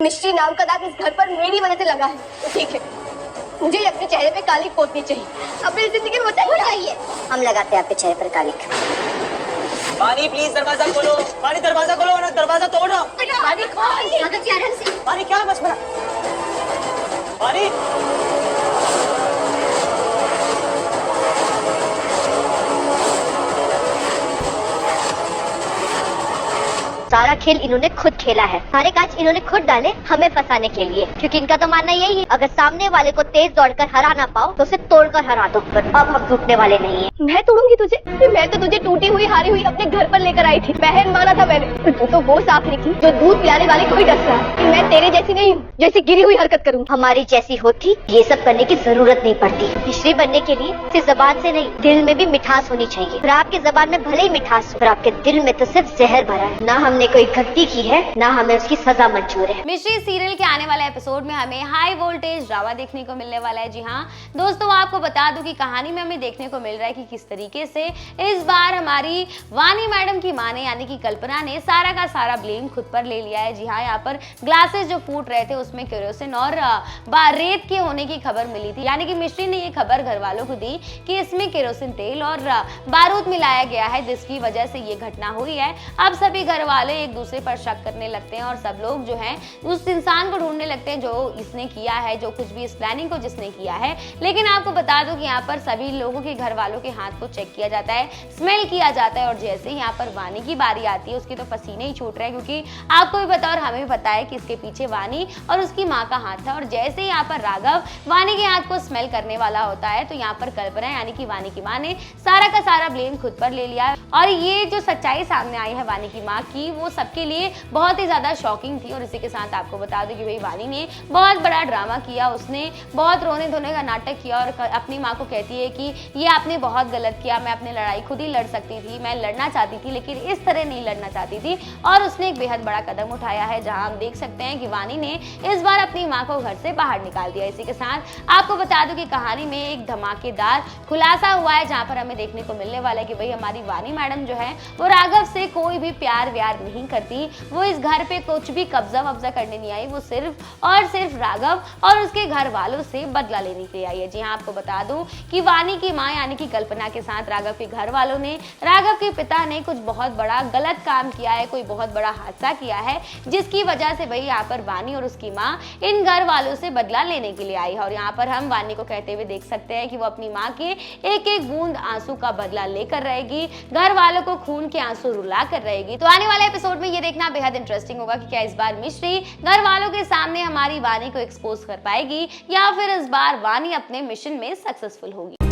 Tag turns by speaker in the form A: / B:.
A: मिश्री नाम का दाग इस घर पर मेरी वजह से लगा है तो ठीक है, मुझे अपने चेहरे पे कालिक पोतनी चाहिए। अपनी जिंदगी में बताइए, हम लगाते हैं आपके चेहरे पर कालिक।
B: पानी प्लीज दरवाजा खोलो, पानी दरवाजा खोलो वरना दरवाजा तोड़ रहा हूँ।
A: पानी खोल,
B: पानी क्या बच पड़ा? पानी
C: सारा खेल इन्होंने खुद खेला है, सारे कांच इन्होंने खुद डाले हमें फंसाने के लिए, क्योंकि इनका तो मानना यही है अगर सामने वाले को तेज दौड़कर हरा ना पाओ तो उसे तोड़कर हरा दो, पर अब हम टूटने वाले नहीं है।
A: मैं तोड़ूंगी तुझे? मैं तो तुझे टूटी हुई हारी हुई अपने घर पर लेकर आई थी, बहन माना था मैंने, पर तू तो वो सांप निकली जो दूध पिलाने वाले को ही डस रहा है। मैं तेरे जैसी नहीं हूँ जैसी गिरी हुई हरकत करूँ।
C: हमारी जैसी होती ये सब करने की जरूरत नहीं पड़ती। मिश्री बनने के लिए सिर्फ जबान से नहीं दिल में भी मिठास होनी चाहिए, और आपकी जबान में भले ही मिठास हो पर आपके दिल में तो सिर्फ जहर भरा है। ना हमने कोई गलती की है ना हमें उसकी सजा मंजूर है।
D: मिश्री सीरियल के आने वाले एपिसोड में हमें हाई वोल्टेज ड्रामा देखने को मिलने वाला है। जी हाँ दोस्तों, आपको बता दूं कि कहानी में हमें देखने को मिल रहा है कि किस तरीके से इस बार हमारी वानी मैडम की मां ने यानी कि कल्पना ने सारा का सारा ब्लेम खुद पर ले लिया है। जी हाँ, यहाँ पर ग्लासेस जो फूट रहे थे उसमें केरोसिन और रेत के होने की खबर मिली थी, यानी कि मिश्री ने ये खबर घर वालों को दी कि इसमें केरोसिन तेल और बारूद मिलाया गया है जिसकी वजह से ये घटना हुई है। अब सभी घर वाले एक दूसरे पर शक करने लगते हैं और सब लोग जो हैं उस इंसान को ढूंढने लगते हैं जो इसने किया है, जो कुछ भी इस प्लानिंग को जिसने किया है। लेकिन आपको बता दूं कि यहाँ पर सभी लोगों के घर वालों के हाथ को चेक किया जाता है, स्मेल किया जाता है, और जैसे ही यहाँ पर वानी की बारी आती है उसके तो पसीने ही छूट रहे हैं, क्योंकि आपको भी पता और हमें भी पता है कि इसके पीछे वानी और उसकी माँ का हाथ था। और जैसे ही यहाँ पर राघव वानी के हाथ को स्मेल करने वाला होता है तो यहाँ पर कल्पना यानी कि वानी की माँ ने सारा का सारा ब्लेम खुद पर ले लिया। और ये जो सच्चाई सामने आई है वानी की माँ की, वो सबके लिए बहुत ही ज्यादा शॉकिंग थी। और इसी के साथ आपको बता दूं कि भाई वानी ने बहुत बड़ा ड्रामा किया, उसने बहुत रोने धोने का नाटक किया और अपनी माँ को कहती है कि ये आपने बहुत गलत किया, मैं अपनी लड़ाई खुद ही लड़ सकती थी, मैं लड़ना चाहती थी लेकिन इस तरह नहीं लड़ना चाहती थी। और उसने एक बेहद बड़ा कदम उठाया है जहां हम देख सकते हैं कि वानी ने इस बार अपनी माँ को घर से बाहर निकाल दिया। इसी के साथ आपको बता दूं कि कहानी में एक धमाकेदार खुलासा हुआ है जहां पर हमें देखने को मिलने वाला है कि भाई हमारी वानी मैडम जो है वो राघव से कोई भी प्यार व्यार नहीं करती, वो इस घर पे कुछ भी कब्जा वब्जा करने नहीं आई, वो सिर्फ और सिर्फ राघव और उसके घर वालों से बदला लेने के लिए आई है। जी हाँ, आपको बता दूं कि वानी की मां यानी कि कल्पना के साथ राघव के घर वालों ने, राघव के पिता ने कुछ बहुत बड़ा गलत काम किया है, कोई बहुत बड़ा हादसा किया है जिसकी वजह से भाई यहाँ पर वानी और उसकी माँ इन घर वालों से बदला लेने के लिए आई है। और यहाँ पर हम वानी को कहते हुए देख सकते हैं कि वो अपनी माँ के एक एक बूंद आंसू का बदला लेकर रहेगी, घर वालों को खून के आंसू रुला कर रहेगी। तो आने वाले एपिसोड में ये देखना बेहद इंटरेस्टिंग होगा कि क्या इस बार मिश्री घर वालों के सामने हमारी वानी को एक्सपोज कर पाएगी या फिर इस बार वानी अपने मिशन में सक्सेसफुल होगी।